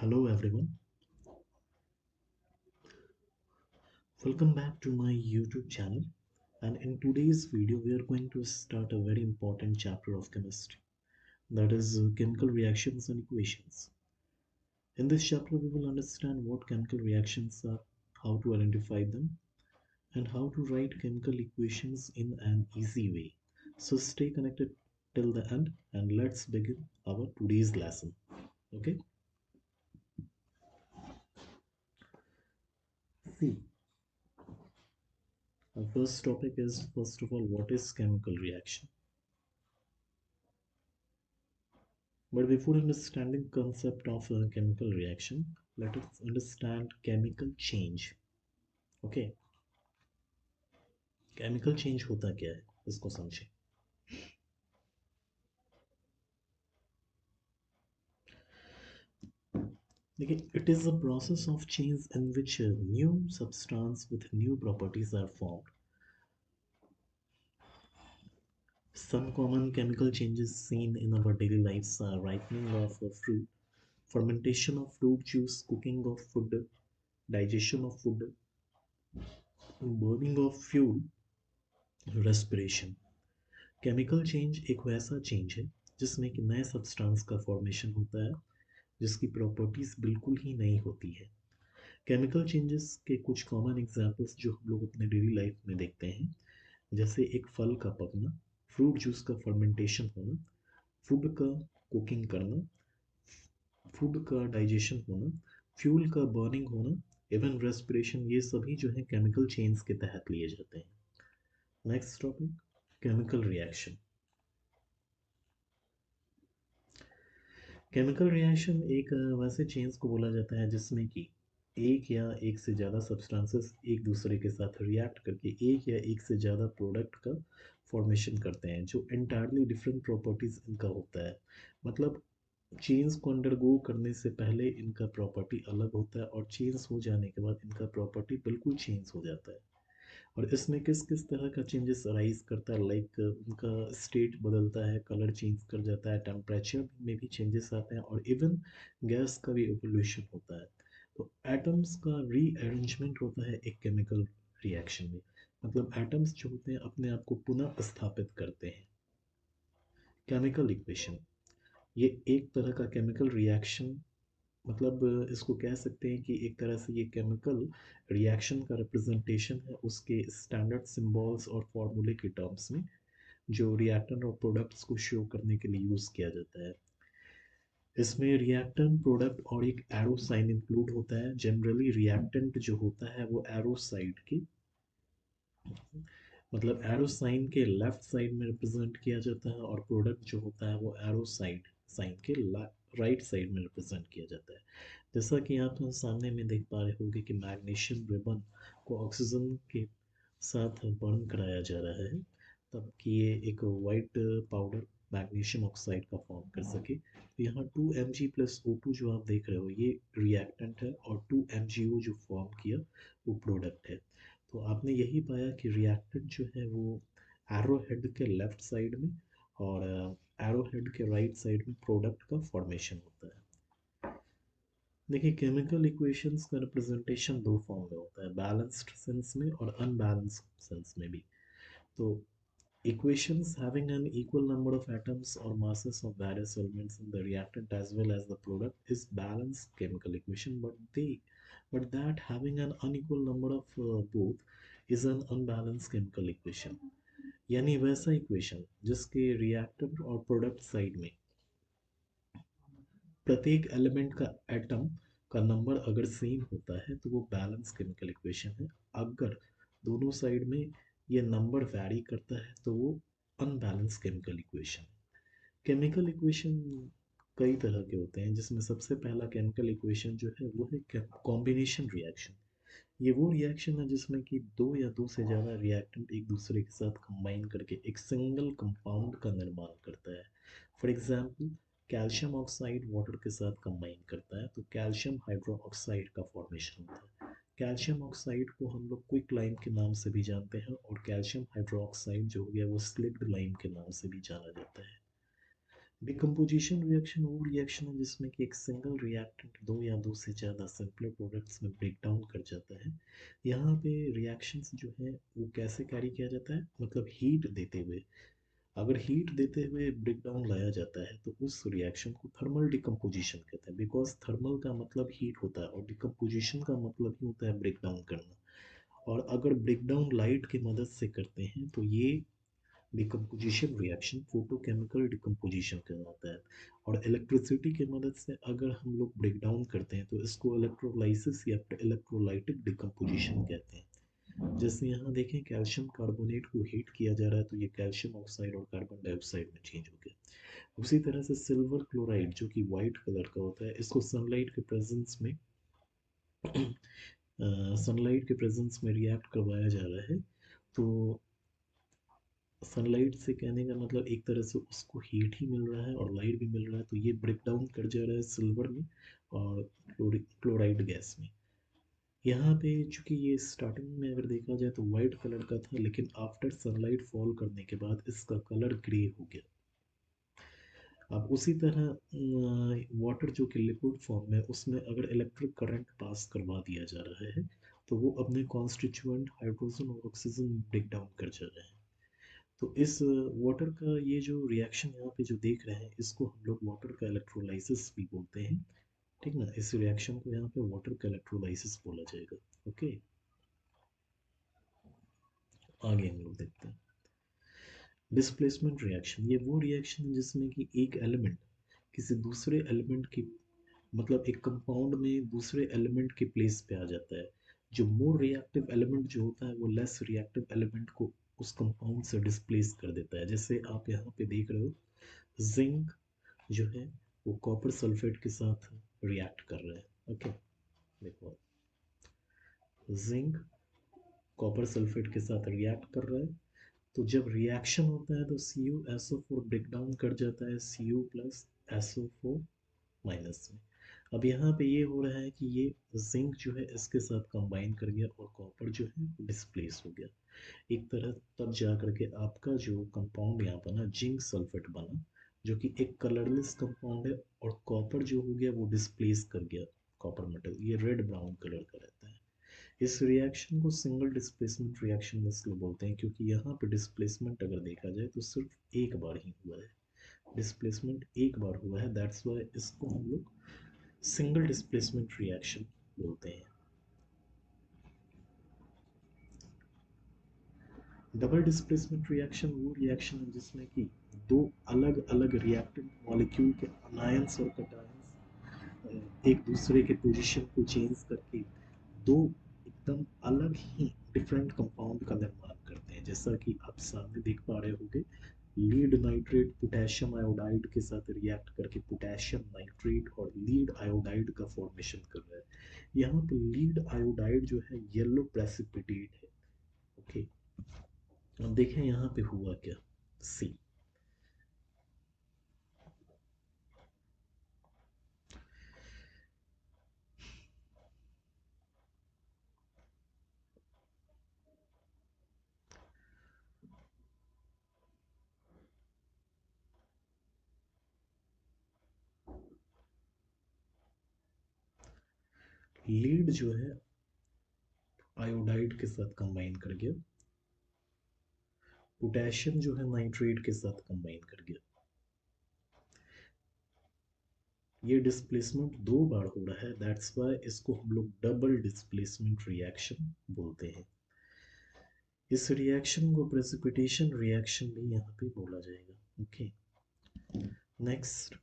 Hello everyone, welcome back to my YouTube channel, and in today's video we are going to start a very important chapter of chemistry, that is chemical reactions and equations. In this chapter we will understand what chemical reactions are, how to identify them, and how to write chemical equations in an easy way. So stay connected till the end and let's begin our today's lesson. Okay? See, our first topic is first of all what is chemical reaction. But before understanding concept of a chemical reaction, let us understand chemical change. Okay, chemical change होता क्या है इसको समझें. देखिए, it is a process of change in which a new substance with new properties are formed. Some common chemical changes seen in our daily lives are ripening of a fruit, fermentation of fruit juice, cooking of food, digestion of food, burning of fuel, respiration. Chemical change एक वैसा change है जिसमें कि नए substance का formation होता है जिसकी प्रॉपर्टीज बिल्कुल ही नई होती है. केमिकल चेंजेस के कुछ कॉमन एग्जांपल्स जो हम लोग अपने डेली लाइफ में देखते हैं, जैसे एक फल का पकना, फ्रूट जूस का फर्मेंटेशन होना, फूड का कुकिंग करना, फूड का डाइजेशन होना, फ्यूल का बर्निंग होना, इवन रेस्पिरेशन, ये सभी जो है केमिकल चेंज के तहत लिए जाते हैं. Next topic, chemical reaction. Chemical reaction एक वैसे चेंज को बोला जाता है जिसमें कि एक या एक से ज़्यादा सब्सटेंसेस एक दूसरे के साथ रिएक्ट करके एक या एक से ज़्यादा प्रोडक्ट का फॉर्मेशन करते हैं जो इंटायरली डिफरेंट प्रॉपर्टीज इनका होता है. मतलब चेंज को अंडरगो करने से पहले इनका प्रॉपर्टी अलग होता है और चेंज हो जाने के बाद इनका प्रॉपर्टी बिल्कुल चेंज हो जाता है. और इसमें किस किस तरह का चेंजेस अराइज करता है, लाइक उनका स्टेट बदलता है, कलर चेंज कर जाता है, टेम्परेचर में भी चेंजेस आते हैं और इवन गैस का भी इवोल्यूशन होता है. तो एटम्स का रीअरेंजमेंट होता है एक केमिकल रिएक्शन में. मतलब एटम्स जो होते हैं अपने आप को पुनः स्थापित करते हैं. केमिकल इक्वेशन, ये एक तरह का केमिकल रिएक्शन, मतलब इसको कह सकते हैं कि एक तरह से ये केमिकल रिएक्शन का रिप्रेजेंटेशन है उसके स्टैंडर्ड सिंबल्स और फॉर्मूले के टर्म्स में, जो रिएक्टेंट और प्रोडक्ट्स को शो करने के लिए यूज़ किया जाता है. इसमें रिएक्टेंट, प्रोडक्ट और एक एरो साइन इंक्लूड होता है. जनरली रिएक्टेंट जो होता है वो एरो साइड के, मतलब एरो साइन के लेफ्ट साइड में रिप्रेजेंट किया जाता है और प्रोडक्ट जो होता है वो एरो साइड साइन के राइट साइड में रिप्रेजेंट किया जाता है. जैसा कि आप सामने में देख पा रहे होंगे कि मैग्नीशियम रिबन को ऑक्सीजन के साथ बर्न कराया जा रहा है तब कि ये एक वाइट पाउडर मैग्नीशियम ऑक्साइड का फॉर्म कर सके. तो यहाँ 2 Mg+O2 जो आप देख रहे हो ये रिएक्टेंट है और 2 MgO जो फॉर्म किया वो प्रोडक्ट है. तो आपने यही पाया कि रिएक्टेंट जो है वो एरो हेड के लेफ्ट साइड में और एरो हेड के राइट साइड में प्रोडक्ट का फॉर्मेशन होता है. देखिए, केमिकल इक्वेशंस का रिप्रेजेंटेशन दो फॉर्म में होता है, बैलेंस्ड सेंस में और अनबैलेंस्ड सेंस में भी. तो equations having an equal number of atoms or masses of various elements in the reactant as well as the product is balanced chemical equation, but that having an unequal number of both is an unbalanced chemical equation. यानी वैसा equation जिसके reactant और product side में प्रत्येक element का atom का number अगर same होता है तो वो बैलेंस केमिकल इक्वेशन है. अगर दोनों साइड में ये नंबर वैरी करता है तो वो unbalance chemical equation. Chemical equation कई तरह के होते हैं जिसमें सबसे पहला केमिकल इक्वेशन जो है वो है कॉम्बिनेशन रिएक्शन. ये वो रिएक्शन है जिसमें कि दो या दो से ज़्यादा रिएक्टेंट एक दूसरे के साथ कंबाइन करके एक सिंगल कंपाउंड का निर्माण करता है. For example, calcium oxide water के साथ कंबाइन करता है तो कैल्शियम हाइड्रो ऑक्साइड का फॉर्मेशन होता है. कैल्शियम ऑक्साइड को हम लोग क्विक लाइम के नाम से भी जानते हैं और कैल्शियम हाइड्रो ऑक्साइड जो हो गया वो स्लिक्ड लाइम के नाम से भी जाना जाता है. डिकम्पोजिशन रिएक्शन वो रिएक्शन है जिसमें कि एक सिंगल रिएक्टेंट दो या दो से ज़्यादा सिंपलर प्रोडक्ट्स में ब्रेक डाउन कर जाता है। यहाँ पे रिएक्शंस जो है वो कैसे कैरी किया जाता है, मतलब हीट देते हुए। अगर हीट देते हुए ब्रेक डाउन लाया जाता है तो उस रिएक्शन को थर्मल डिकम्पोजिशन कहते हैं, बिकॉज थर्मल का मतलब हीट होता है और डिकम्पोजिशन का मतलब ही होता है ब्रेक डाउन करना। और अगर ब्रेक डाउन लाइट की मदद से करते हैं तो ये डिकम्पोजिशन रिएक्शन फोटोकेमिकल डिकम्पोजिशन कहलाता है। और इलेक्ट्रिसिटी की मदद से अगर हम लोग ब्रेक डाउन करते हैं तो इसको इलेक्ट्रोलाइसिस या इलेक्ट्रोलाइटिक डिकम्पोजिशन कहते हैं। जैसे यहाँ देखें कैल्शियम कार्बोनेट को हीट किया जा रहा है तो ये कैल्शियम ऑक्साइड और कार्बन डाइऑक्साइड में चेंज हो गया। उसी तरह से सिल्वर क्लोराइड जो कि वाइट कलर का होता है, इसको सनलाइट के प्रेजेंस में सनलाइट के प्रेजेंस में रिएक्ट करवाया जा रहा है। तो सनलाइट से कहने का मतलब एक तरह से उसको हीट ही मिल रहा है और लाइट भी मिल रहा है, तो ये ब्रेक डाउन कर जा रहा है सिल्वर में और क्लोराइड गैस में। यहाँ पे चूंकि ये स्टार्टिंग में अगर देखा जाए तो वाइट कलर का था, लेकिन आफ्टर सनलाइट फॉल करने के बाद इसका कलर ग्रे हो गया। अब उसी तरह वाटर जो कि लिक्विड फॉर्म में, उसमें अगर इलेक्ट्रिक करंट पास करवा दिया जा रहा है तो वो अपने कॉन्स्टिट्यूएंट हाइड्रोजन और ऑक्सीजन ब्रेक डाउन कर जा रहे हैं। तो इस वाटर का ये जो रिएक्शन यहाँ पे जो देख रहे हैं, इसको हम लोग वाटर का इलेक्ट्रोलाइसिस भी बोलते हैं। ठीक ना, इस रिएक्शन को यहाँ पे वाटर का इलेक्ट्रोलाइसिस बोला जाएगा। ओके, आगे हम लोग देखते हैं डिस्प्लेसमेंट रिएक्शन। ये वो रिएक्शन है जिसमें कि एक एलिमेंट किसी दूसरे एलिमेंट की, मतलब एक कंपाउंड में दूसरे एलिमेंट के प्लेस पे आ जाता है। जो मोर रिएक्टिव एलिमेंट जो होता है वो लेस रिएक्टिव एलिमेंट को उस कंपाउंड से डिस्प्लेस कर देता है। जैसे आप यहाँ पे देख रहे हो, जिंक जो है वो कॉपर सल्फेट के साथ रिएक्ट कर रहा है। ओके, देखो, जिंक कॉपर सल्फेट के साथ रिएक्ट कर रहा है। तो जब रिएक्शन होता है तो CuSO4 ब्रेक डाउन कर जाता है Cu प्लस SO4 माइनस में। अब यहाँ पे ये हो रहा है कि ये जिंक जो है इसके साथ कंबाइन कर गया और कॉपर जो है डिस्प्लेस हो गया एक तरह। तब जा करके आपका जो कंपाउंड यहाँ बना जिंक सल्फेट बना, जो कि एक कलरलेस कंपाउंड है, और कॉपर जो हो गया वो डिस्प्लेस कर गया। कॉपर मेटल ये रेड ब्राउन कलर का रहता है। इस रिएक्शन को सिंगल डिस्प्लेसमेंट रिएक्शन इसलिए बोलते हैं क्योंकि यहाँ पे डिस्प्लेसमेंट अगर देखा जाए तो सिर्फ एक बार ही हुआ है। डिस्प्लेसमेंट एक बार हुआ है, दैट्स वाई इसको हम लोग सिंगल डिस्प्लेसमेंट रिएक्शन बोलते हैं। डबल डिस्प्लेसमेंट रिएक्शन वो रिएक्शन है जिसमें कि दो अलग अलग रिएक्टेंट मॉलिक्यूल के अनायंस और कटायंस एक दूसरे के पोजीशन को चेंज करके दो एकदम अलग ही डिफरेंट कंपाउंड का निर्माण करते हैं। जैसा कि आप सामने देख पा रहे होंगे, लीड नाइट्रेट पोटेशियम आयोडाइड के साथ रिएक्ट करके पोटेशियम नाइट्रेट और लीड आयोडाइड का फॉर्मेशन कर रहा है। यहाँ पे लीड आयोडाइड जो है येलो प्रेसिपिटेट है। ओके, अब देखें यहाँ पे हुआ क्या। सी, लीड जो है आयोडाइड के साथ कंबाइन कर गया, पोटेशियम जो है नाइट्रेट के साथ कंबाइन कर गया। ये डिस्प्लेसमेंट दो बार हो रहा है, दैट्स वाई इसको हम लोग डबल डिस्प्लेसमेंट रिएक्शन बोलते हैं। इस रिएक्शन को प्रेसिपिटेशन रिएक्शन भी यहाँ पे बोला जाएगा। ओके, नेक्स्ट,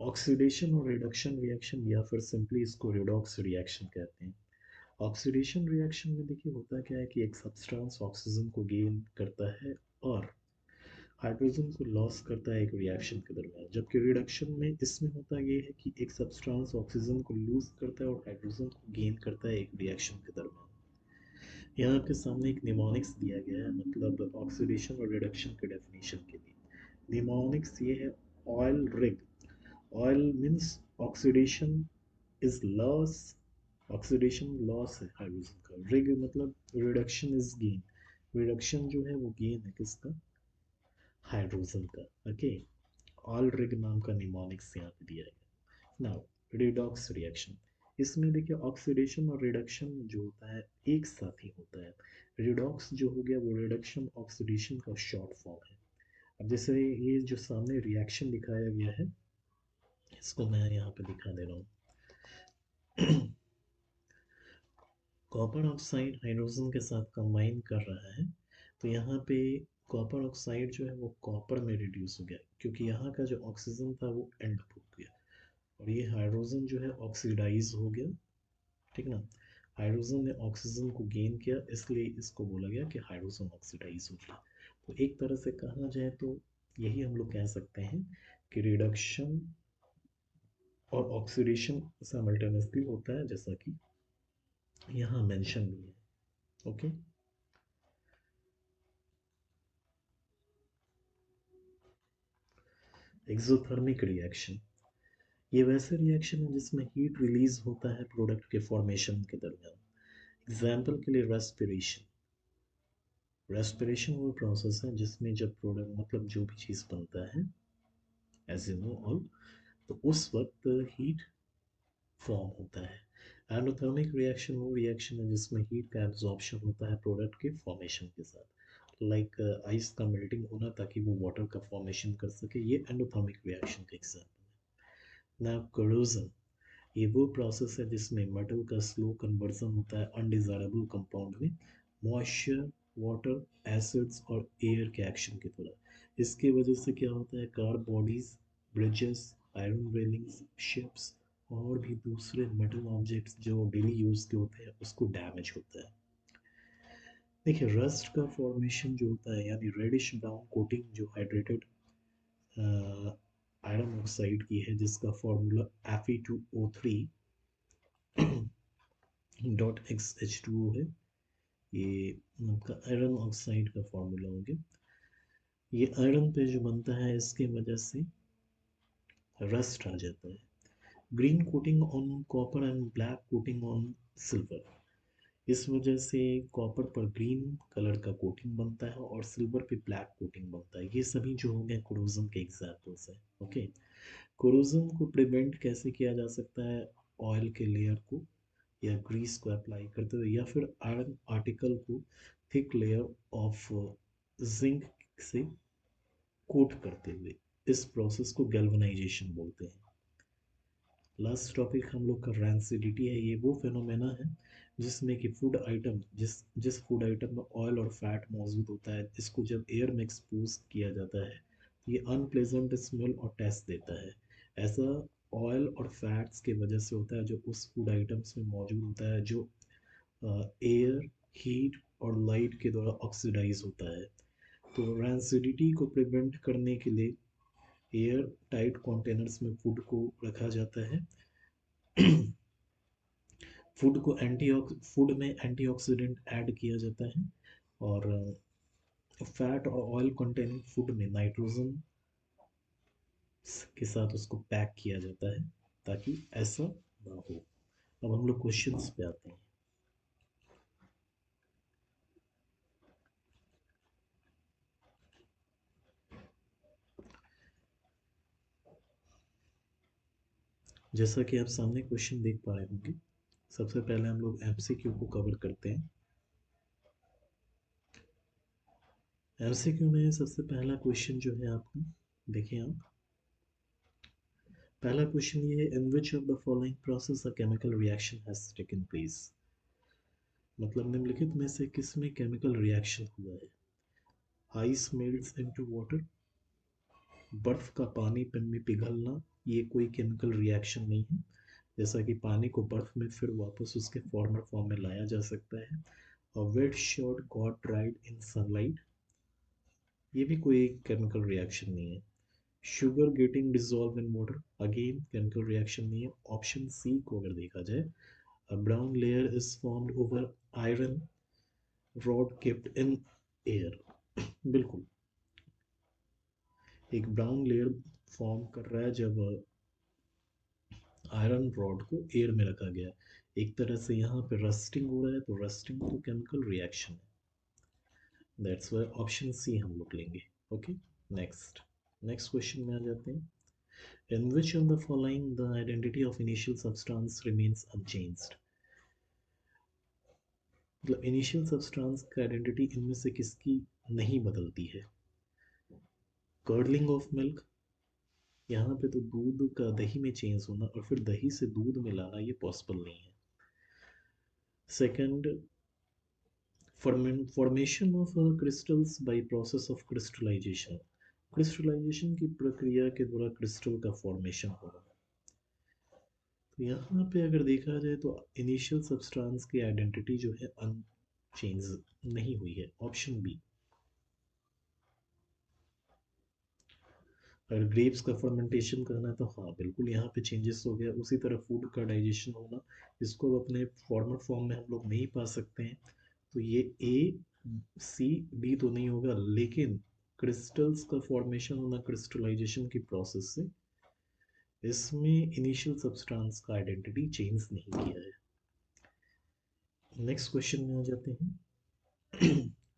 ऑक्सीडेशन और रिडक्शन रिएक्शन, या फिर सिंपली इसको रिडॉक्स रिएक्शन कहते हैं। ऑक्सीडेशन रिएक्शन में देखिए होता क्या है कि एक सब्सटेंस ऑक्सीजन को गेन करता है और हाइड्रोजन को लॉस करता है एक रिएक्शन के दरमियान। जबकि रिडक्शन में इसमें होता ये है कि एक सब्सटेंस ऑक्सीजन को लूज करता है और हाइड्रोजन को गेन करता है एक रिएक्शन के दरमियान। यहाँ आपके सामने एक निमोनिक्स दिया गया है, मतलब ऑक्सीडेशन और रिडक्शन के डेफिनेशन के लिए। निमोनिक्स ये है, oil rig, oil means oxidation is loss oxidation loss है हाइड्रोजन का। रिग मतलब रिडक्शन इज गेन, रिडक्शन जो है वो गेन है किसका, हाइड्रोजन का। ओके, ऑल रिग नाम का निमोनिक्स यहाँ पे दिया है। नाउ रिडॉक्स रिएक्शन, इसमें देखिए ऑक्सीडेशन और रिडक्शन जो होता है एक साथ ही होता है। रिडॉक्स जो हो गया वो रिडक्शन ऑक्सीडेशन का शॉर्ट फॉर्म है। अब जैसे ये जो सामने रिएक्शन दिखाया गया है, इसको मैं यहाँ पे दिखा दे रहा हूँ। कॉपर ऑक्साइड हाइड्रोजन के साथ कंबाइन कर रहा है, तो यहाँ पे कॉपर ऑक्साइड जो है वो कॉपर में रिड्यूस हो गया, क्योंकि यहाँ का जो ऑक्सीजन था वो एंड हो गया, और ये हाइड्रोजन जो है ऑक्सीडाइज हो गया। ठीक ना, हाइड्रोजन ने ऑक्सीजन को गेन किया, इसलिए इसको बोला गया कि हाइड्रोजन ऑक्सीडाइज हो गया। तो एक तरह से कहा जाए तो यही हम लोग कह सकते हैं कि रिडक्शन और ऑक्सीडेशन साइमल्टेनियसली होता है, जैसा कि यहाँ मेंशन भी है। ओके, एक्सोथर्मिक रिएक्शन, ये वैसे रिएक्शन है जिसमें हीट रिलीज होता है प्रोडक्ट के फॉर्मेशन के दरमियान। एग्जाम्पल के लिए रेस्पिरेशन, रेस्पिरेशन वो प्रोसेस है जिसमें जब प्रोडक्ट मतलब जो भी चीज़ बनता है, एज यू नो ऑल, तो उस वक्त हीट फॉर्म होता है। एंडोथर्मिक रिएक्शन वो रिएक्शन है जिसमें हीट का एब्जॉर्प्शन होता है प्रोडक्ट के फॉर्मेशन के साथ, लाइक आइस का मेल्टिंग होना ताकि वो वाटर का फॉर्मेशन कर सके, ये एंडोथर्मिक रिएक्शन का एग्जाम्पल है। नाउ कोरोजन, ये वो प्रोसेस है जिसमें मेटल का स्लो कन्वर्जन होता है अनडिजायरेबल कंपाउंड में, मॉइस्चर, वाटर, एसिड्स और एयर के एक्शन की तरह। इसकी वजह से क्या होता है, car bodies, bridges, iron railings, ships और भी दूसरे मेटल ऑब्जेक्ट्स जो डेली यूज के होते हैं उसको डैमेज होता है। देखिए रस्ट का फॉर्मेशन जो होता है, यानी रेडिश ब्राउन कोटिंग जो हाइड्रेटेड आयरन ऑक्साइड की है, जिसका फॉर्मूला Fe2O3 डॉट XH2O है, ये आपका आयरन ऑक्साइड का फॉर्मूला हो गया। ये आयरन पे जो बनता है इसके वजह से रस्ट आ जाता है। Green coating on copper and black coating on silver, इस वजह से कॉपर पर ग्रीन कलर का कोटिंग बनता है और सिल्वर पे ब्लैक कोटिंग बनता है। ये सभी जो हो गए कोरोजन के एग्जाम्पल्स है। ओके, कोरोजन को प्रिवेंट कैसे किया जा सकता है, ऑयल के लेयर को या ग्रीस को अप्लाई करते हुए, या फिर आयरन आर्टिकल को थिक लेयर ऑफ जिंक से कोट करते हुए। इस प्रोसेस को गैल्वेनाइजेशन बोलते हैं। लास्ट टॉपिक हम लोग का रैंसिडिटी है। ये वो फेनोमेना है जिसमें कि फूड आइटम, जिस जिस फूड आइटम में ऑयल और फैट मौजूद होता है, इसको जब एयर में एक्सपोज किया जाता है तो ये अनप्लेजेंट स्मेल और टेस्ट देता है। ऐसा ऑयल और फैट्स के वजह से होता है जो उस फूड आइटम्स में मौजूद होता है, जो एयर, हीट और लाइट के द्वारा ऑक्सीडाइज होता है। तो रैंसिडिटी को प्रिवेंट करने के लिए एयर टाइट कंटेनर्स में फूड को रखा जाता है। फूड में एंटीऑक्सीडेंट ऐड किया जाता है, और फैट और ऑयल कंटेनिंग फूड में नाइट्रोजन के साथ उसको पैक किया जाता है ताकि ऐसा ना हो। अब हम लोग क्वेश्चंस पे आते हैं। जैसा कि आप सामने क्वेश्चन देख पा रहे होंगे, सबसे पहले हम लोग एमसीक्यू को कवर करते हैं। एमसीक्यू में सबसे पहला क्वेश्चन जो है आपका, देखिए आप, पहला क्वेश्चन ये है, in which of the following process a chemical reaction has taken place, मतलब निम्नलिखित में से किस में केमिकल रिएक्शन हुआ है। आइस मेल्ट्स इनटू वाटर, बर्फ का पानी में पिघलना, ये कोई केमिकल रिएक्शन नहीं है, जैसा कि पानी को बर्फ में फिर वापस उसके फॉर्मर फॉर्म में लाया जा सकता है। और wet shirt got dried in sunlight, ये भी कोई केमिकल रिएक्शन नहीं है। Sugar getting dissolve in water, again chemical reaction नहीं है। ऑप्शन सी को अगर देखा जाए, a brown layer is formed over iron rod kept in air, बिल्कुल एक ब्राउन लेयर फॉर्म कर रहा है जब आयरन रॉड को एयर में रखा गया। एक तरह से यहाँ पे रस्टिंग हो रहा है, तो रस्टिंग तो केमिकल रिएक्शन है, दैट्स वाई ऑप्शन सी हम लोग लेंगे। ओके, नेक्स्ट नेक्स्ट क्वेश्चन में आ जाते हैं। In which of the following the identity of initial substance remains unchanged? मतलब इनिशियल सब्सटेंस का आइडेंटिटी इनमें से किसकी नहीं बदलती है? कर्डलिंग ऑफ मिल्क, यहाँ पे तो दूध का दही में चेंज होना और फिर दही से दूध में लाना ये पॉसिबल नहीं है। Second, formation of crystals by process of crystallisation, crystallisation की प्रक्रिया के द्वारा क्रिस्टल का फॉर्मेशन होगा। तो यहाँ पे अगर देखा जाए तो इनिशियल सब्सटेंस की आइडेंटिटी जो है अनचेंज नहीं हुई है, ऑप्शन बी। अगर ग्रेप्स का फर्मेंटेशन करना है तो हाँ बिल्कुल यहाँ पे चेंजेस हो गया। उसी तरह फूड का डाइजेशन होना, इसको अपने फॉर्मल फॉर्म में हम लोग नहीं पा सकते हैं, तो ये ए सी डी तो नहीं होगा, लेकिन क्रिस्टल्स का फॉर्मेशन होना क्रिस्टलाइजेशन की प्रोसेस से, इसमें इनिशियल सब्सटेंस का आइडेंटिटी चेंज नहीं किया है। नेक्स्ट क्वेश्चन में आ जाते हैं।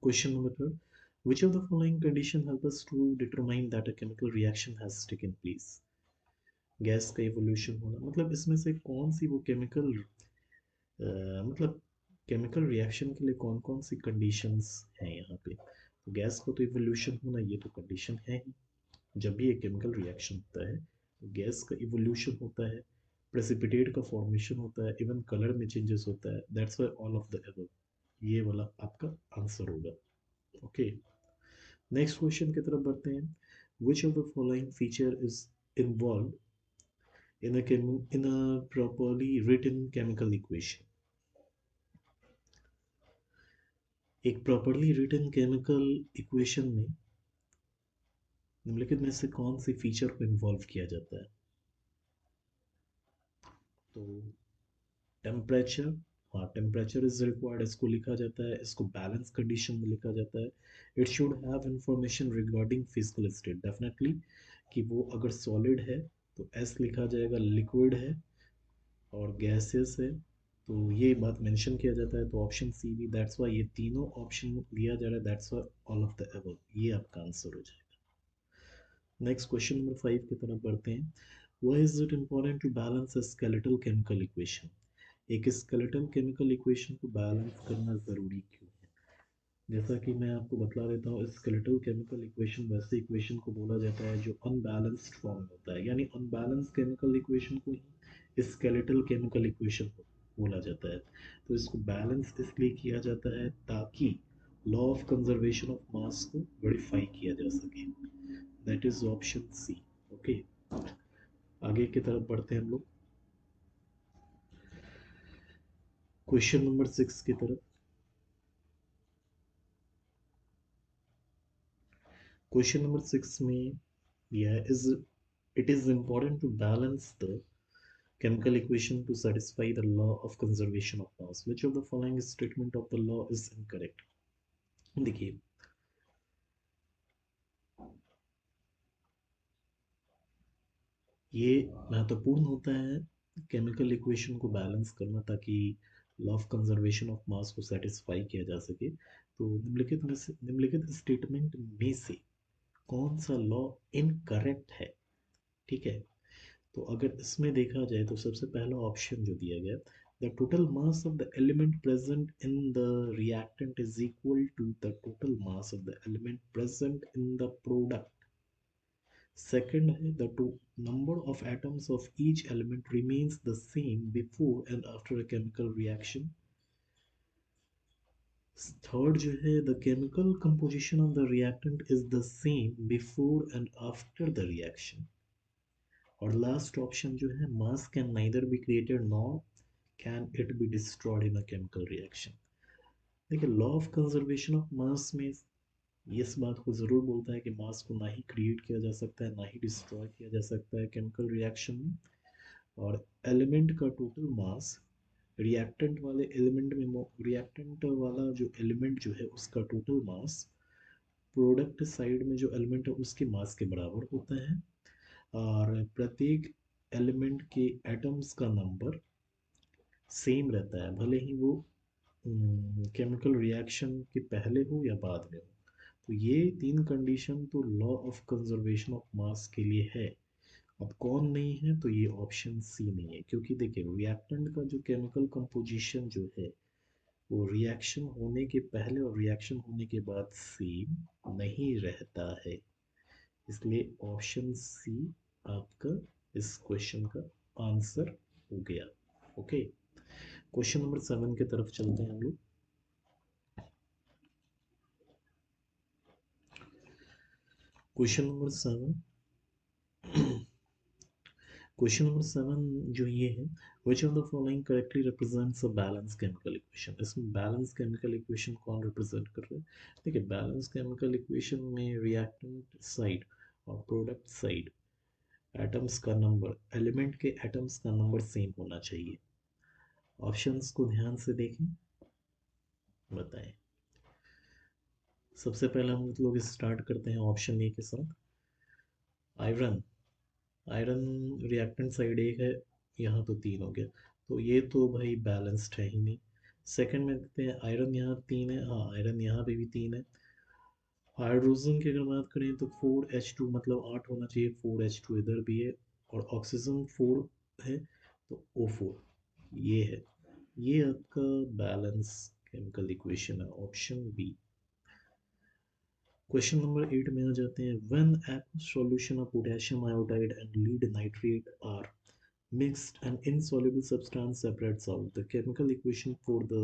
Question number third, which of the following condition help us to determine that a chemical reaction has taken place? Gas का इवोल्यूशन होना, मतलब इसमें से कौन सी वो केमिकल मतलब केमिकल रिएक्शन के लिए कौन कौन सी कंडीशंस हैं यहाँ पे? तो गैस का तो इवोल्यूशन होना ये तो कंडीशन है ही, जब भी एक केमिकल रिएक्शन होता है तो गैस का इवोल्यूशन होता है, प्रेसिपिटेट का फॉर्मेशन होता है, इवन कलर में चेंजेस होता है, that's why all of the above, ये वाला आपका आंसर होगा। ओके, नेक्स्ट क्वेश्चन की तरफ बढ़ते हैं। विच of the following feature is involve in a properly written chemical equation? एक प्रॉपरली रिटन केमिकल इक्वेशन में निम्नलिखित में से कौन सी फीचर को इन्वॉल्व किया जाता है? तो टेम्परेचर, हाँ टेम्परेचर इज रिक्वायर्ड, इसको लिखा जाता है, इसको बैलेंस कंडीशन में लिखा जाता है। It should have information regarding physical state, definitely कि वो अगर सॉलिड है तो एस लिखा जाएगा, लिक्विड है और गैसेस है तो ये बात मेंशन किया जाता है, तो ऑप्शन सी भी, दैट्स वाई ये तीनों ऑप्शन दिया जा रहा है, that's why all of the above, ये आपका आंसर हो जाएगा। नेक्स्ट क्वेश्चन नंबर 5 की तरफ बढ़ते हैं। Why is it important to balance a skeletal chemical equation? एक स्केलेटल केमिकल इक्वेशन को बैलेंस करना ज़रूरी क्यों है? जैसा कि मैं आपको बतला देता हूँ, स्केलेटल केमिकल इक्वेशन वैसे इक्वेशन को बोला जाता है जो अनबैलेंस्ड फॉर्म होता है, यानी अनबैलेंस्ड केमिकल इक्वेशन को ही स्केलेटल केमिकल इक्वेशन बोला जाता है। तो इसको बैलेंस इसलिए किया जाता है ताकि law of conservation of mass को वेरीफाई किया जा सके, that is option C. Okay, आगे की तरफ बढ़ते हैं हम लोग क्वेश्चन नंबर 6 की तरफ। क्वेश्चन नंबर 6 में यह is, it is important to balance the chemical equation to satisfy the law of conservation of mass. Which of the following statement of the law is incorrect? देखिए, ये महत्वपूर्ण होता है chemical equation को balance करना ताकि law of conservation of mass को satisfy किया जा सके। तो निम्नलिखित स्टेटमेंट में से कौन सा लॉ इनकरेक्ट है? ठीक है, तो अगर इसमें देखा जाए तो सबसे पहला ऑप्शन जो दिया गया, the total mass of the element present in the reactant is equal to the total mass of the element present in the product. Second है, the two number of atoms of each element remains the same before and after a chemical reaction. Third जो है, the chemical composition of the reactant is the same before and after the reaction. और last option जो है, mass can neither be created nor can it be destroyed in a chemical reaction. देखिए, law of conservation of mass में इस बात को ज़रूर बोलता है कि मास को ना ही क्रिएट किया जा सकता है ना ही डिस्ट्रॉय किया जा सकता है केमिकल रिएक्शन में, और एलिमेंट का टोटल मास रिएक्टेंट वाले एलिमेंट में, रिएक्टेंट वाला जो एलिमेंट जो है उसका टोटल मास प्रोडक्ट साइड में जो एलिमेंट है उसके मास के बराबर होता है, और प्रत्येक एलिमेंट के एटम्स का नंबर सेम रहता है, भले ही वो केमिकल रिएक्शन के पहले हो या बाद में हो। तो ये तीन कंडीशन तो लॉ ऑफ कंजर्वेशन ऑफ मास के लिए है। अब कौन नहीं है, तो ये ऑप्शन सी नहीं है, क्योंकि देखिए रिएक्टेंट का जो केमिकल कंपोजिशन जो है वो रिएक्शन होने के पहले और रिएक्शन होने के बाद सेम नहीं रहता है। इसलिए ऑप्शन सी आपका इस क्वेश्चन का आंसर हो गया। ओके, क्वेश्चन नंबर 7 की तरफ चलते हैं हम लोग। क्वेश्चन नंबर 7, क्वेश्चन नंबर 7 जो ये है, which of the following correctly represents a balanced chemical equation। इसमें बैलेंस केमिकल इक्वेशन कौन रिप्रेजेंट कर रहा है? देखिए बैलेंस केमिकल इक्वेशन में रिएक्टेंट साइड और प्रोडक्ट साइड एटम्स का नंबर, एलिमेंट के एटम्स का नंबर सेम होना चाहिए। ऑप्शंस को ध्यान से देखें, बताएं। सबसे पहले हम लोग स्टार्ट करते हैं ऑप्शन ए के साथ। आयरन, आयरन रिएक्टेंट साइड एक है, यहाँ तो तीन हो गया, तो ये तो भाई बैलेंस्ड है ही नहीं। सेकंड में देखते हैं, आयरन यहाँ तीन है, हाँ आयरन यहाँ पे भी तीन है। हाइड्रोजन की अगर बात करें तो 4H2 मतलब 8 होना चाहिए, 4H2 इधर भी है, और ऑक्सीजन 4 है, तो O4 ये है। ये आपका बैलेंस केमिकल इक्वेशन है, ऑप्शन बी। क्वेश्चन नंबर 8 में आ जाते हैं। When aqueous solution of potassium iodide and lead nitrate are mixed, an insoluble substance separates out. The chemical equation for the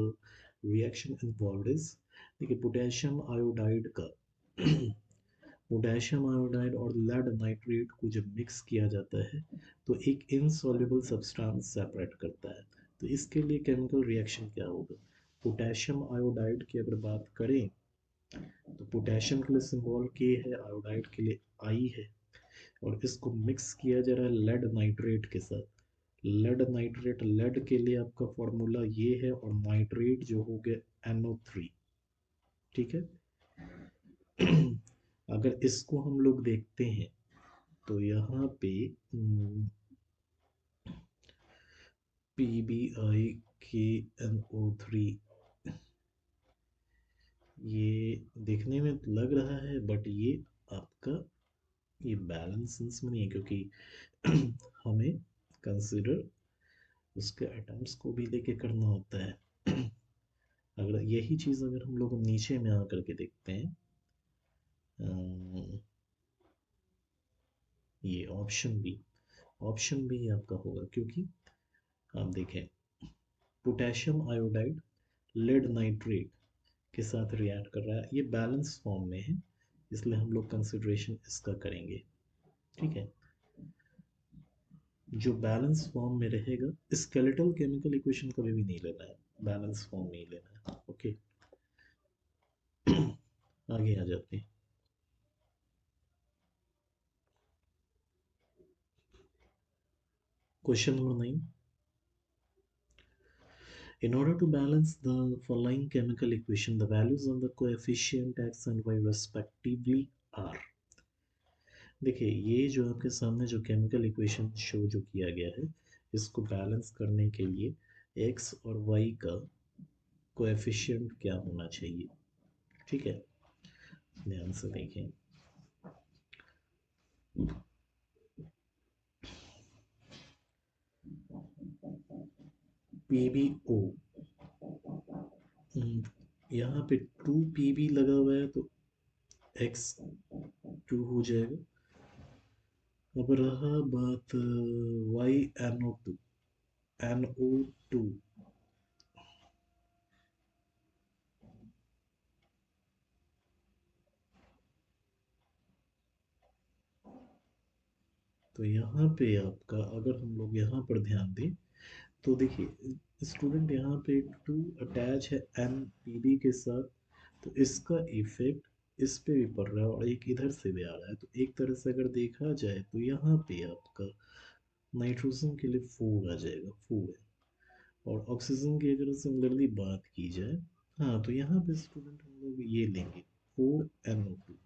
reaction involved is, देखिए potassium iodide का potassium iodide और lead nitrate को जब mix किया जाता है तो एक इनसॉल्युबल सब्सटेंस सेपरेट करता है। तो इसके लिए केमिकल रिएक्शन क्या होगा? पोटेशियम आयोडाइड की अगर बात करें तो पोटेशियम के लिए सिंबल के है, आयोडाइड के लिए आई है, और इसको मिक्स किया जा रहा है लेड नाइट्रेट के साथ। लेड नाइट्रेट, लेड के लिए आपका फॉर्मूला ये है, और नाइट्रेट जो हो गया NO3। ठीक है। अगर इसको हम लोग देखते हैं तो यहाँ पे PbI ये देखने में तो लग रहा है, बट ये आपका ये बैलेंस सेंस में नहीं है, क्योंकि हमें कंसिडर उसके एटम्स को भी लेके करना होता है। अगर यही चीज़ अगर हम लोग नीचे में आकर के देखते हैं, ये ऑप्शन बी आपका होगा, क्योंकि आप देखें पोटेशियम आयोडाइड लेड नाइट्रेट के साथ रिएक्ट कर रहा है, ये बैलेंस फॉर्म में है, इसलिए हम लोग कंसिडरेशन इसका करेंगे। ठीक है, जो बैलेंस फॉर्म में रहेगा, स्केलेटल केमिकल इक्वेशन कभी भी नहीं लेना है, बैलेंस फॉर्म में ही लेना है। ओके, आगे आ जाते हैं। Question number 9, in order to balance the following chemical equation, the values of the coefficient x and y respectively are। देखिए ये जो आपके सामने जो केमिकल इक्वेशन शो जो किया गया है, इसको बैलेंस करने के लिए x और y का कोएफिशिएंट क्या होना चाहिए। ठीक है, ध्यान से देखें। PbO, यहाँ पे 2Pb लगा हुआ है, तो X2 हो जाएगा। अब रहा बात YNO2, NO2, तो यहाँ पे आपका अगर हम लोग यहाँ पर ध्यान दें तो देखिए स्टूडेंट यहाँ पे 2 अटैच है NPb के साथ, तो इसका इफेक्ट इस पे भी पड़ रहा है और एक इधर से भी आ रहा है। तो एक तरह से अगर देखा जाए तो यहाँ पे आपका नाइट्रोजन के लिए 4 आ जाएगा, 4 है। और ऑक्सीजन की अगर सिमिलरली बात की जाए, हाँ तो यहाँ पे स्टूडेंट हम लोग ये लेंगे 4NO2,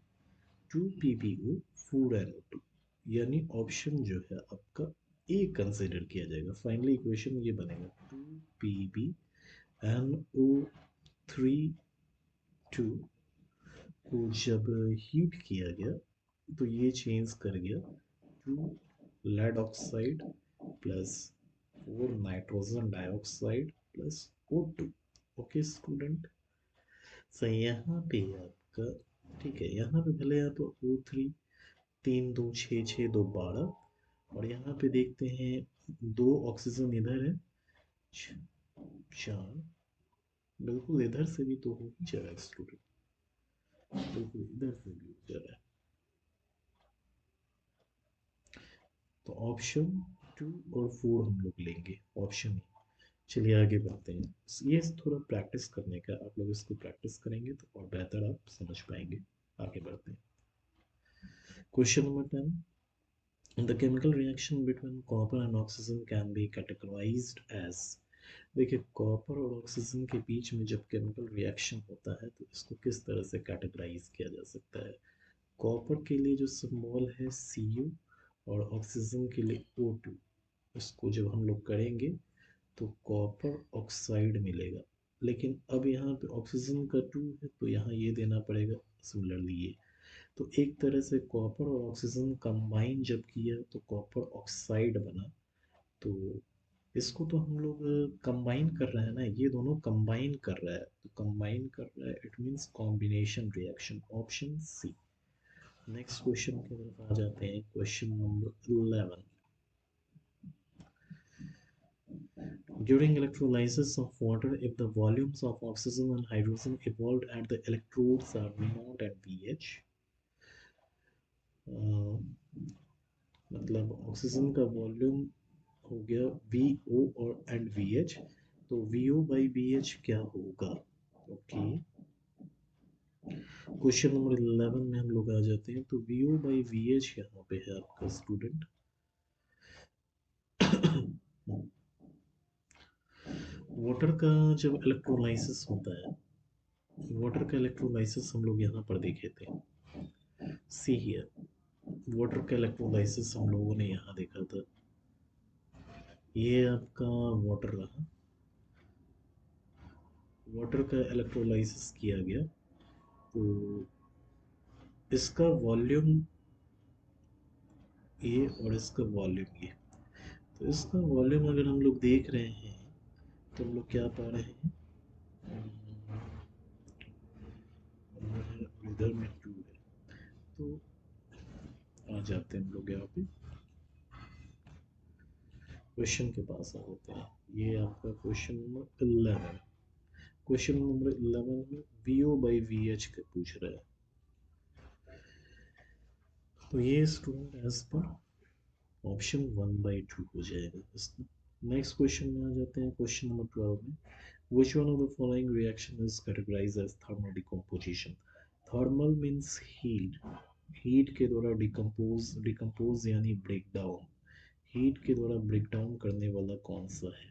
2PbO 4NO2, यानी ऑप्शन जो है आपका ए कंसिडर किया जाएगा। फाइनली इक्वेशन ये बनेगा 2PbNO3 2 को जब हीट किया गया तो ये चेंज कर गया to lead oxide plus 4 nitrogen dioxide plus O2। Okay student, so यहाँ पे आपका ठीक है, यहाँ पे भले आप O3 3 2 6 6 2 12 और यहाँ पे देखते हैं 2 ऑक्सीजन इधर है, 4 बिल्कुल इधर से भी तो हो ही जा रहा है स्टूडेंट, बिल्कुल इधर से भी हो जा रहा है। तो ऑप्शन 2 और 4 हम लोग लेंगे, ऑप्शन ए। चलिए आगे बढ़ते हैं। ये थोड़ा प्रैक्टिस करने का, आप लोग इसको प्रैक्टिस करेंगे तो और बेहतर आप समझ पाएंगे। आगे बढ़ते हैं। Question number 10, the chemical reaction between copper and oxygen can be categorized as। देखिए कॉपर और ऑक्सीजन के बीच में जब केमिकल रिएक्शन होता है तो इसको किस तरह से कैटेगराइज किया जा सकता है। कॉपर के लिए जो सिंबल है Cu और ऑक्सीजन के लिए O2, इसको जब हम लोग करेंगे तो कॉपर ऑक्साइड मिलेगा। लेकिन अब यहाँ पे ऑक्सीजन का 2 है तो यहाँ ये देना पड़ेगा सिमिलरली ये। तो एक तरह से कॉपर और ऑक्सीजन कंबाइन जब किया तो कॉपर ऑक्साइड बना। तो इसको तो हम लोग कंबाइन कर रहे हैं ना, ये दोनों कंबाइन कर रहा है, तो कंबाइन कर रहा है it means combination reaction, option C. Next question की तरफ आ जाते हैं। Question number 11, during electrolysis of water if the volumes of oxygen and hydrogen evolved at the electrodes are V0 and VH, मतलब ऑक्सीजन का वॉल्यूम हो गया VO और एंड VH, तो VO बाई VH क्या होगा। ओके, क्वेश्चन नंबर 11 में हम लोग आ जाते हैं। तो VO बाई VH यहाँ पे है आपका स्टूडेंट। वाटर का जब इलेक्ट्रोलाइसिस होता है, वाटर का इलेक्ट्रोलाइसिस हम लोग यहाँ पर देखे थे, सी हियर, वाटर का इलेक्ट्रोलाइसिस हम लोगों ने यहाँ देखा था। ये आपका वाटर रहा, वाटर का इलेक्ट्रोलाइसिस किया गया तो इसका वॉल्यूम ये और इसका वॉल्यूम ये। तो इसका वॉल्यूम अगर हम लोग देख रहे हैं तो हम लोग क्या पा रहे हैं, इधर में 2 है। तो आ जाते हैं हम लोग यहाँ पे क्वेश्चन के पास आ जाते हैं। ये आपका क्वेश्चन नंबर 11, क्वेश्चन नंबर 11 में VO बाई VH का पूछ रहा है। तो ये स्टूडेंट एज पर ऑप्शन 1/2 हो जाएगा इसका। नेक्स्ट क्वेश्चन में आ जाते हैं। क्वेश्चन नंबर 12 में which one of the following reaction is categorized as thermal decomposition। Thermal means heat, heat के द्वारा डिकम्पोज यानी ब्रेक डाउन, हीट के द्वारा ब्रेक डाउन करने वाला कौन सा है।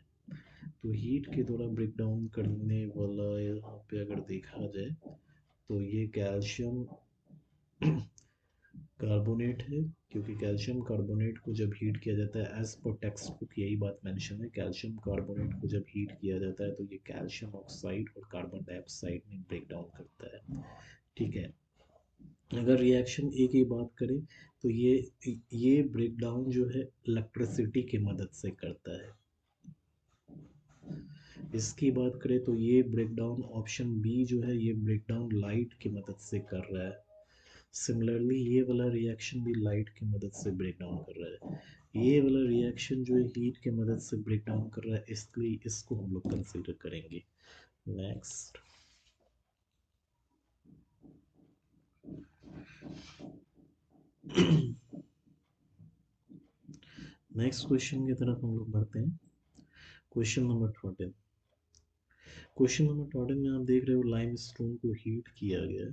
तो हीट के द्वारा ब्रेक डाउन करने वाला यहाँ पे अगर देखा जाए तो ये कैल्शियम कार्बोनेट है, क्योंकि कैल्शियम कार्बोनेट को जब हीट किया जाता है, एज पर टेक्स्ट बुक यही बात मेंशन है, कैल्शियम कार्बोनेट को जब हीट किया जाता है तो ये कैल्शियम ऑक्साइड और कार्बन डाइऑक्साइड में ब्रेक डाउन करता है। ठीक है, अगर रिएक्शन ए की बात करें तो ये ब्रेक डाउन जो है इलेक्ट्रिसिटी की मदद से करता है। इसकी बात करें तो ये ब्रेक डाउन ऑप्शन बी जो है ये ब्रेक डाउन लाइट की मदद से कर रहा है। सिमिलरली ये वाला रिएक्शन भी लाइट की मदद से ब्रेक डाउन कर रहा है। ये वाला रिएक्शन जो है हीट की मदद से ब्रेक डाउन कर रहा है, इसलिए इसको हम लोग कंसीडर करेंगे। नेक्स्ट नेक्स्ट क्वेश्चन की तरफ हम लोग बढ़ते हैं। क्वेश्चन नंबर 14, क्वेश्चन नंबर 14 में आप देख रहे हो लाइम स्टोन को हीट किया गया,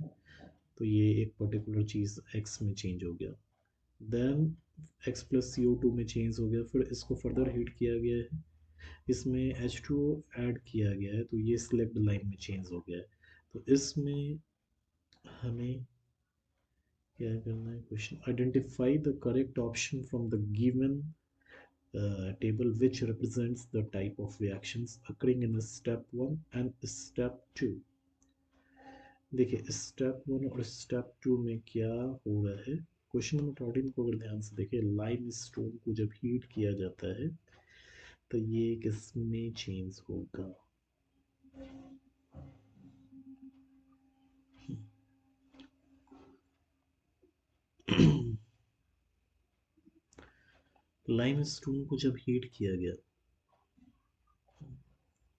तो ये एक पर्टिकुलर चीज़ x में चेंज हो गया, देन x प्लस CO2 में चेंज हो गया, फिर इसको फर्दर हीट किया गया है, इसमें H2O ऐड किया गया है तो ये सिलेक्ट लाइन में चेंज हो गया है। तो इसमें हमें क्या करना है, question identify the correct option from the given table which represents the type of reactions occurring in step 1 and step 2. देखिए स्टेप 1 और स्टेप 2 में क्या हो रहा है। क्वेश्चन नंबर 13 को अगर ध्यान से देखें, लाइम स्टोन को जब हीट किया जाता है तो ये किसमें चेंज होगा। लाइम स्टोन को जब हीट किया गया,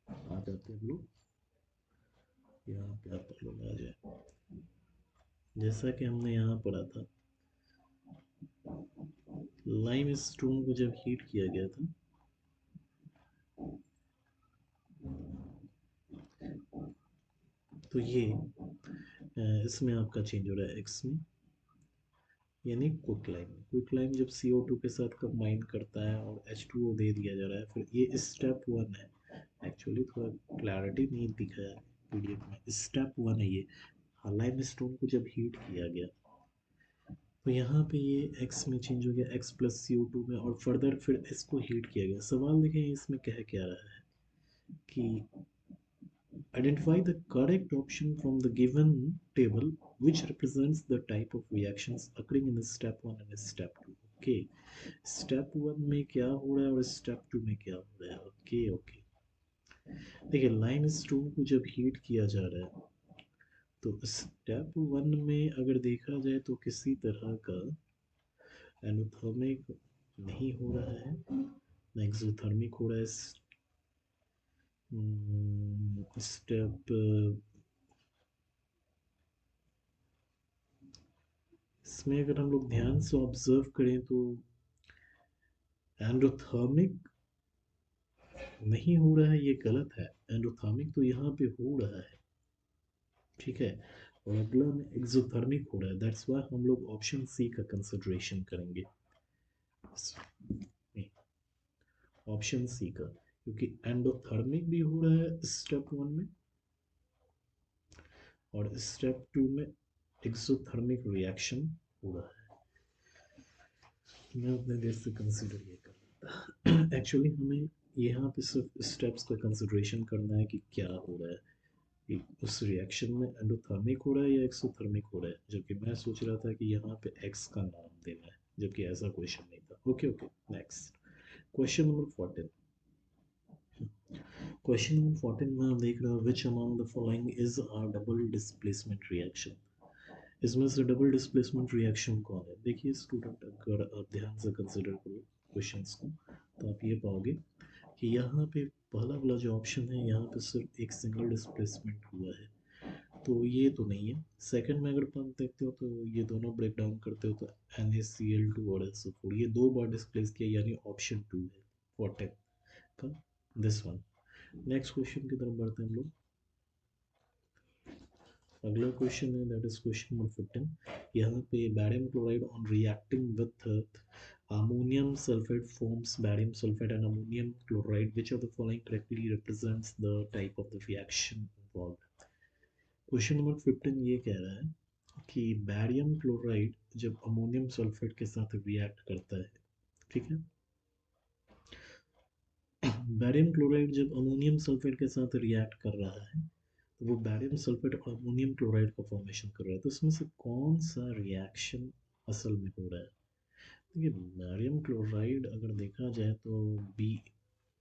आ जाते हैं लोग यहाँ पे, आप लोग आ जाए। जैसा कि हमने यहाँ पढ़ा था, लाइम स्टोन को जब हीट किया गया था तो ये इसमें आपका चेंज हो रहा है एक्स में, यानी क्विकलाइम। क्विकलाइम जब CO2 के साथ कंबाइन करता है और H2O दे दिया जा रहा है, फिर ये स्टेप 1 है। एक्चुअली थोड़ा क्लैरिटी नहीं दिखा है पीडीएफ में, स्टेप 1 है ये। लाइम स्टोन को जब हीट किया गया तो यहाँ पे ये x में चेंज हो गया, x प्लस CO2 में, और फर्दर फिर इसको हीट किया गया। सवाल देखें इसमें कह क्या रहा है कि identify the correct option from the given table which represents the type of reactions occurring in step 1 and step 2. Okay, step 1 में क्या हो रहा है और step 2 में क्या हो रहा है। ओके ओके, देखिए लाइम स्टोन को जब हीट किया जा रहा है तो स्टेप 1 में अगर देखा जाए तो किसी तरह का एनोथर्मिक नहीं हो रहा है, ना एक्सोथर्मिक हो रहा है। स्टेप इसमें अगर हम लोग ध्यान से ऑब्जर्व करें तो एंडोथर्मिक नहीं हो रहा है, ये गलत है। एंडोथर्मिक तो यहाँ पे हो रहा है, ठीक है, और अगला में एक्सोथर्मिक हो रहा है। दैट्स वाई हम लोग ऑप्शन सी का कंसिडरेशन करेंगे, ऑप्शन सी का, क्योंकि एंडोथर्मिक भी हो रहा है स्टेप 1 में और स्टेप 2 में एक्सोथर्मिक रिएक्शन हो रहा है। मैं अपने देर से कंसिडर ये कर रहा था। एक्चुअली हमें यहाँ पे सिर्फ स्टेप्स का कंसिडरेशन करना है कि क्या हो रहा है, कि उस रिएक्शन में एंडोथर्मिक हो रहा है या एक्सोथर्मिक हो रहा है, जबकि मैं सोच रहा था कि यहाँ पे एक्स का नाम देना है, जबकि ऐसा क्वेश्चन नहीं था। Okay okay, next question number 14। Question number 14 में हम देख रहे हैं which among the following is a double displacement reaction. इसमें से डबल डिस्प्लेसमेंट रिएक्शन कौन है। देखिए स्टूडेंट, अगर आप ध्यान से कंसिडर करो क्वेश्चंस को तो आप ये पाओगे कि यहाँ पे पहला वाला जो ऑप्शन है यहाँ पे सिर्फ एक सिंगल डिस्प्लेसमेंट हुआ है, तो ये तो नहीं है। सेकंड में अगर आप देखते हो तो ये दोनों ब्रेक डाउन करते हो तो NaCl2 और SO4 ये दो बार डिस्प्लेस किया, यानी ऑप्शन 2 है 14 का, दिस वन। नेक्स्ट क्वेश्चन की तरफ बढ़ते हैं हम लोग। अगला क्वेश्चन है दैट इज क्वेश्चन नंबर 15। यहाँ पे barium chloride on reacting with ammonium sulfate forms barium sulfate and ammonium chloride. Which of the following correctly represents the type of the reaction involved? Question number 15 ये कह रहा है कि barium chloride जब ammonium sulphate के साथ react करता है, ठीक है, बैरियम क्लोराइड जब अमोनियम सल्फेट के साथ रिएक्ट कर रहा है तो वो बैरियम सल्फेट और अमोनियम क्लोराइड का फॉर्मेशन कर रहा है। तो इसमें से कौन सा रिएक्शन असल में हो रहा है। देखिए बैरियम क्लोराइड अगर देखा जाए तो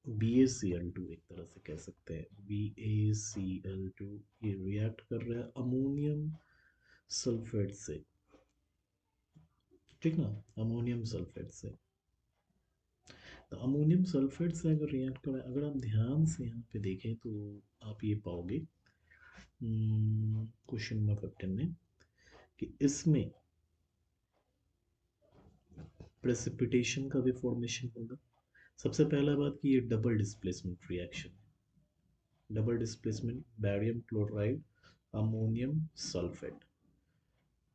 BaCl2 एक तरह से कह सकते हैं, BaCl2 ये रिएक्ट कर रहा है अमोनियम सल्फेट से, ठीक ना, अमोनियम सल्फेट से। तो अमोनियम सल्फेट से अगर रिएक्ट कर रहा है, अगर आप ध्यान से यहाँ पे देखें तो आप ये पाओगे क्वेश्चन नंबर 15 में कि इसमें प्रेसिपिटेशन का भी फॉर्मेशन होगा। सबसे पहला बात कि ये डबल डिस्प्लेसमेंट रिएक्शन है, double displacement barium chloride ammonium sulphate,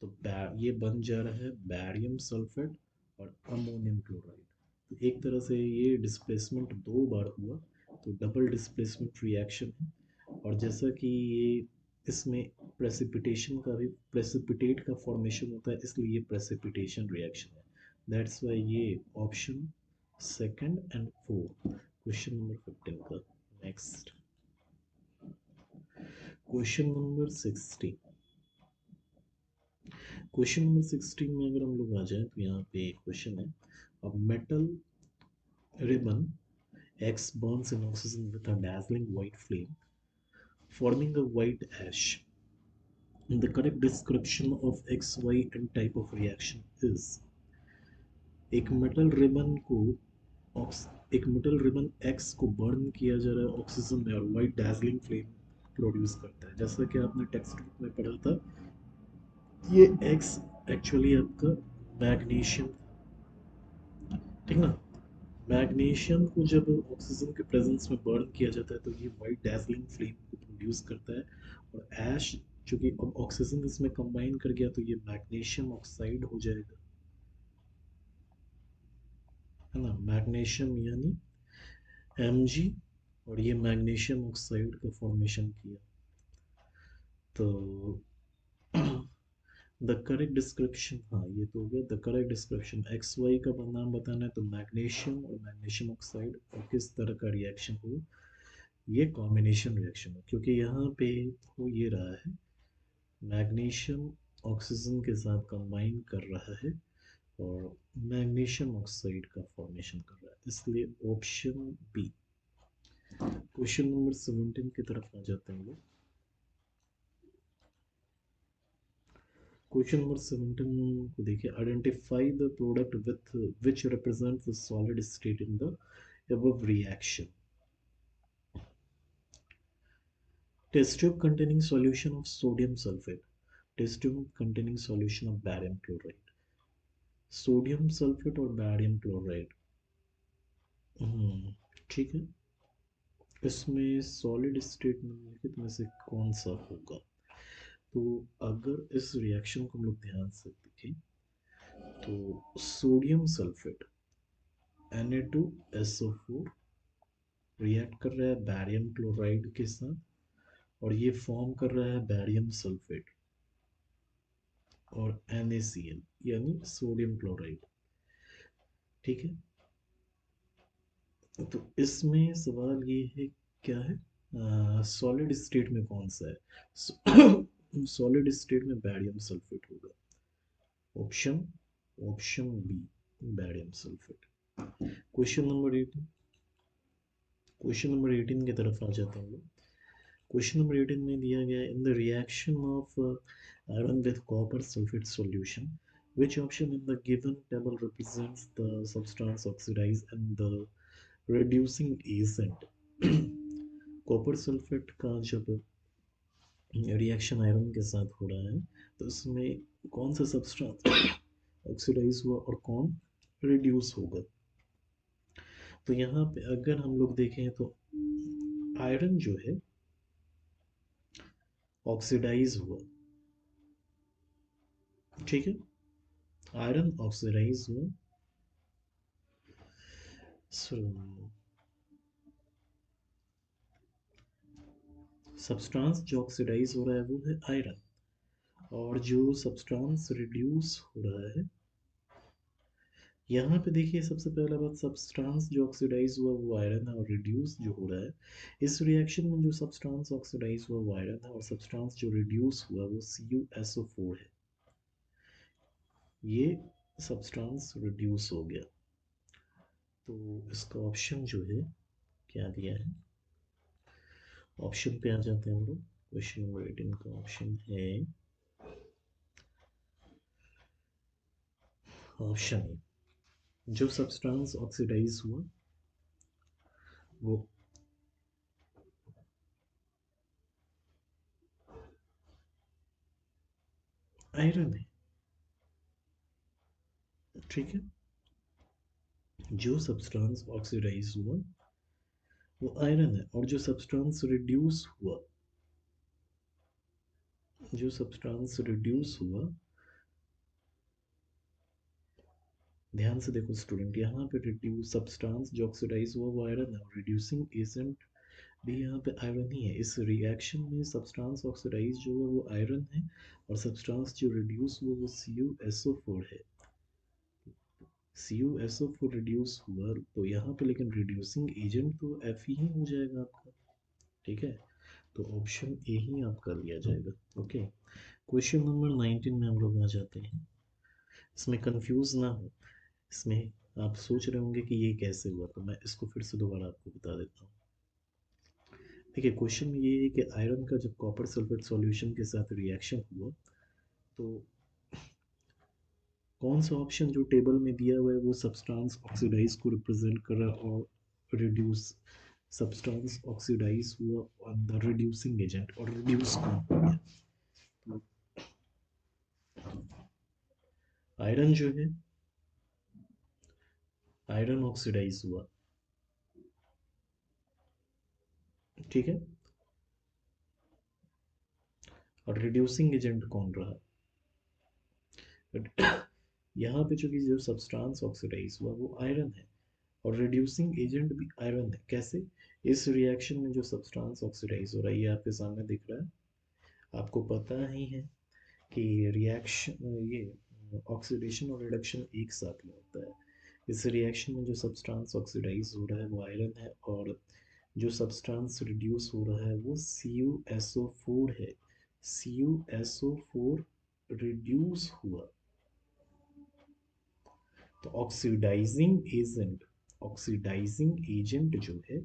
तो ये बन जा रहा है बैरियम सल्फेट और अमोनियम क्लोराइड। तो एक तरह से ये डिस्प्लेसमेंट दो बार हुआ, तो डबल डिस्प्लेसमेंट रिएक्शन है। और जैसा कि ये इसमें प्रेसिपिटेशन का भी, प्रेसिपिटेट का फॉर्मेशन होता है, इसलिए ये प्रेसिपिटेशन रिएक्शन है। दैट्स वाई ये option second and fourth. Question number 15 का next question number 16। Question number 16 में अगर हम लोग आ जाए तो यहाँ पे क्वेश्चन है, a metal ribbon X burns in oxygen with a dazzling white flame, forming a white ash. The correct description of X, Y and type of reaction is, एक मेटल रिबन को एक मेटल रिबन एक्स को burn किया जा रहा है oxygen में और वाइट डैजलिंग फ्लेम प्रोड्यूस करता है। जैसा कि आपने टेक्स्ट बुक में पढ़ा था, ये एक्स एक्चुअली आपका मैग्नीशियम, ठीक ना। मैग्नीशियम को जब ऑक्सीजन के प्रेजेंस में बर्न किया जाता है तो ये वाइट डैजलिंग फ्लेम को प्रोड्यूस करता है। और ऐश जो कि ऑक्सीजन इसमें कंबाइन कर गया तो ये मैग्नीशियम ऑक्साइड हो जाएगा, है ना। मैग्नीशियम यानी Mg, और ये मैग्नीशियम ऑक्साइड का फॉर्मेशन किया। तो द करेक्ट डिस्क्रिप्शन, हाँ ये तो हो गया। The correct description X Y का नाम बताना है तो मैग्नीशियम और मैग्नीशियम ऑक्साइड और किस तरह का रिएक्शन हो, ये कॉम्बिनेशन रिएक्शन है। क्योंकि यहाँ पे हो ये रहा है, मैग्नीशियम ऑक्सीजन के साथ कंबाइन कर रहा है और मैग्नीशियम ऑक्साइड का फॉर्मेशन कर रहा है, इसलिए ऑप्शन बी। क्वेश्चन नंबर 17 की तरफ आ जाते हैं लोग। क्वेश्चन नंबर 17 को देखिए, identify the product with which represents the solid state in the above reaction. Test tube containing solution of sodium sulfate, test tube containing solution of barium chloride, sodium sulphate और barium chloride. ठीक है, इसमें solid state निम्नलिखित में से कौन सा होगा। तो अगर इस रिएक्शन को हम लोग ध्यान से देखें तो सोडियम सल्फेट Na2SO4 रिएक्ट कर रहा है बैरियम क्लोराइड के साथ और ये फॉर्म कर रहा है बैरियम सल्फेट और NaCl यानी सोडियम क्लोराइड। ठीक है, तो इसमें सवाल ये है क्या है, सॉलिड स्टेट में कौन सा है। सॉलिड स्टेट में बैरियम सल्फेट होगा, option option B, barium sulphate. Question number 18, question number 18 की तरफ आ जाते हैं लोग। क्वेश्चन नंबर 18 में दिया गया, in the reaction of iron with copper sulphate solution, which option in the given table represents the substance oxidized and the reducing agent। Copper sulphate का जब रिएक्शन आयरन के साथ हो रहा है तो उसमें कौन सा सब्सटेंस ऑक्सीडाइज हुआ और कौन रिड्यूस होगा। तो यहाँ पे अगर हम लोग देखें तो आयरन जो है ऑक्सीडाइज हुआ, ठीक है, आयरन ऑक्सीडाइज हुआ। सब्सटेंस जो ऑक्सीडाइज हो रहा है वो है आयरन, और जो सब्सटेंस रिड्यूस हो रहा है, यहाँ पे देखिए सबसे पहला बात, सब्सटेंस जो ऑक्सीडाइज हुआ वो आयरन है और रिड्यूस जो हो रहा है, इस रिएक्शन में जो सब्सटेंस ऑक्सीडाइज हुआ वो आयरन है और सब्सटेंस जो रिड्यूस हुआ वो CuSO4 है। ये सब्सटेंस रिड्यूस हो गया, तो इसका ऑप्शन जो है क्या दिया है, ऑप्शन पे आ जाते हैं हम लोग। क्वेश्चन नंबर 18 का ऑप्शन है ऑप्शन ए, जो सब्सटेंस ऑक्सीडाइज हुआ वो आयरन है। ठीक है, जो सब्सटेंस ऑक्सीडाइज हुआ वो आयरन है और जो सब्सटेंस रिड्यूस हुआ, जो सब्सटेंस रिड्यूस हुआ, ध्यान से देखो स्टूडेंट, यहाँ पे रिड्यूस सब्सटेंस जो ऑक्सीडाइज हुआ वो आयरन है और रिड्यूसिंग एजेंट भी यहाँ पे आयरन ही है। इस रिएक्शन में सब्सटेंस ऑक्सीडाइज जो है वो आयरन है और सब्सटेंस जो रिड्यूस हुआ वो CuSO4 है। CuSO4 रिड्यूस हुआ तो यहाँ पे लेकिन रिड्यूसिंग एजेंट तो Fe ही हो जाएगा आपका, ठीक है। तो ऑप्शन ए ही आपका लिया जाएगा। ओके, क्वेश्चन नंबर 19 में हम लोग आ जाते हैं। इसमें कंफ्यूज ना हो, इसमें आप सोच रहे होंगे कि ये कैसे हुआ, तो मैं इसको फिर से दोबारा आपको बता देता हूँ। देखिए, क्वेश्चन में ये है कि आयरन का जब कॉपर सल्फेट सॉल्यूशन के साथ रिएक्शन हुआ तो कौन सा ऑप्शन जो टेबल में दिया हुआ है वो सब्सटेंस ऑक्सीडाइज को रिप्रेजेंट कर रहा है और रिड्यूस सब्सटेंस ऑक्सीडाइज हुआ ऑन द रिड्यूसिंग एजेंट और रिड्यूस कौन हो गया। तो आयरन जो है, आयरन ऑक्सीडाइज हुआ, ठीक है, और रिड्यूसिंग एजेंट कौन रहा। यहाँ पे चूंकि जो सब्सटेंस ऑक्सीडाइज हुआ वो आयरन है और रिड्यूसिंग एजेंट भी आयरन है। कैसे? इस रिएक्शन में जो सब्सटेंस ऑक्सीडाइज हो रहा है ये आपके सामने दिख रहा है, आपको पता ही है कि रिएक्शन ये ऑक्सीडेशन और रिडक्शन एक साथ में होता है। इस रिएक्शन में जो सब्सटेंस ऑक्सीडाइज हो रहा है वो आयरन है और जो सब्सटेंस रिड्यूस हो रहा है वो CuSO4 है। CuSO4 रिड्यूस हुआ तो ऑक्सीडाइजिंग एजेंट जो है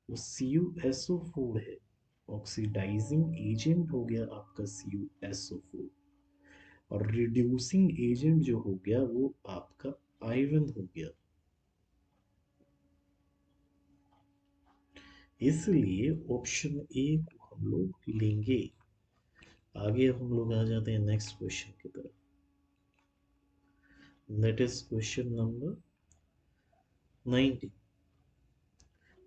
वो CuSO4 है। ऑक्सीडाइजिंग एजेंट हो गया आपका CuSO4 और रिड्यूसिंग एजेंट जो हो गया वो आपका आयरन हो गया। इसलिए ऑप्शन ए को हम लोग लेंगे। आगे हम लोग आ जाते हैं नेक्स्ट क्वेश्चन की तरफ, that is question number 19।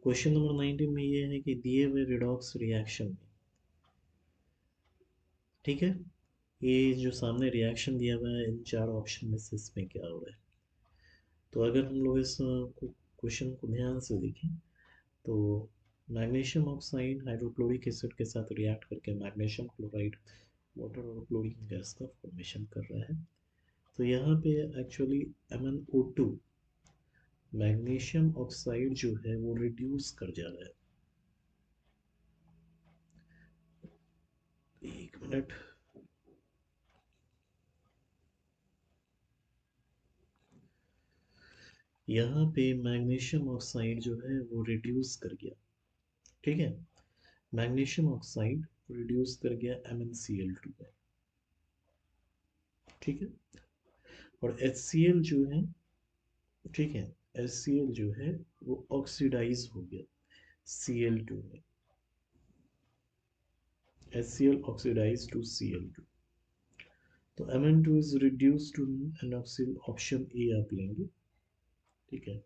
Question number 19 में ये है कि दिए हुए रिडॉक्स रिएक्शन में, ठीक है, ये जो सामने रिएक्शन दिया हुआ है इन चार ऑप्शन में से इसमें क्या हो रहा है। तो अगर हम लोग इस क्वेश्चन को ध्यान से देखें तो मैग्नीशियम ऑक्साइड हाइड्रोक्लोरिक एसिड के साथ रिएक्ट करके मैग्नीशियम क्लोराइड वाटर और क्लोरीन गैस का फॉर्मेशन कर रहा है। तो यहाँ पे एक्चुअली MnO2 मैग्नीशियम ऑक्साइड जो है वो रिड्यूस कर जा रहा है। एक मिनट, यहाँ पे मैग्नीशियम ऑक्साइड जो है वो रिड्यूस कर गया, ठीक है, मैग्नीशियम ऑक्साइड रिड्यूस कर गया MnCl2 में, ठीक है, और HCl जो है, ठीक है, HCl जो है वो ऑक्सीडाइज हो गया Cl2 में, HCl ऑक्सीडाइज टू Cl2। तो Mn2 इज रिड्यूस टू एनऑक्सिल, ऑप्शन ए आप लेंगे, ठीक है,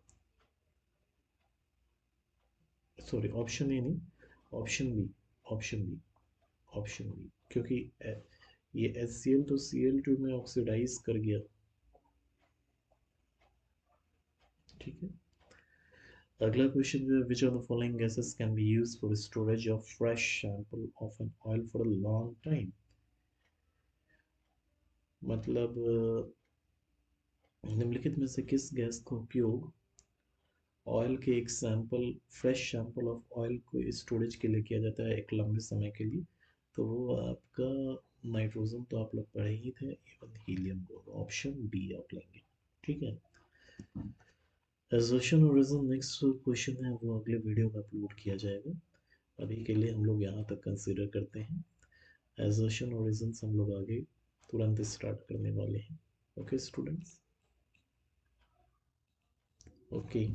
सॉरी ऑप्शन ए नहीं, option B, option B, option B, क्योंकि ये HCl तो Cl2 में ऑक्सीडाइज कर गया, ठीक है। अगला क्वेश्चन जो है, विच of the following gases can be used for storage of fresh sample of an oil for a long time. मतलब निम्नलिखित में से किस गैस का उपयोग ऑयल के एक sample, fresh sample of oil को स्टोरेज के लिए किया जाता है एक लंबे समय के लिए। तो वो आपका नाइट्रोजन तो आप लोग पढ़े ही थे, इवन हीलियम को, ऑप्शन बी आप लेंगे, ठीक है। एजर्शन और रीजन नेक्स्ट क्वेश्चन है वो अगले वीडियो में अपलोड किया जाएगा। अभी के लिए हम लोग यहाँ तक कंसिडर करते हैं। एजर्शन और रीजन हम लोग आगे तुरंत स्टार्ट करने वाले हैं। Okay students, okay.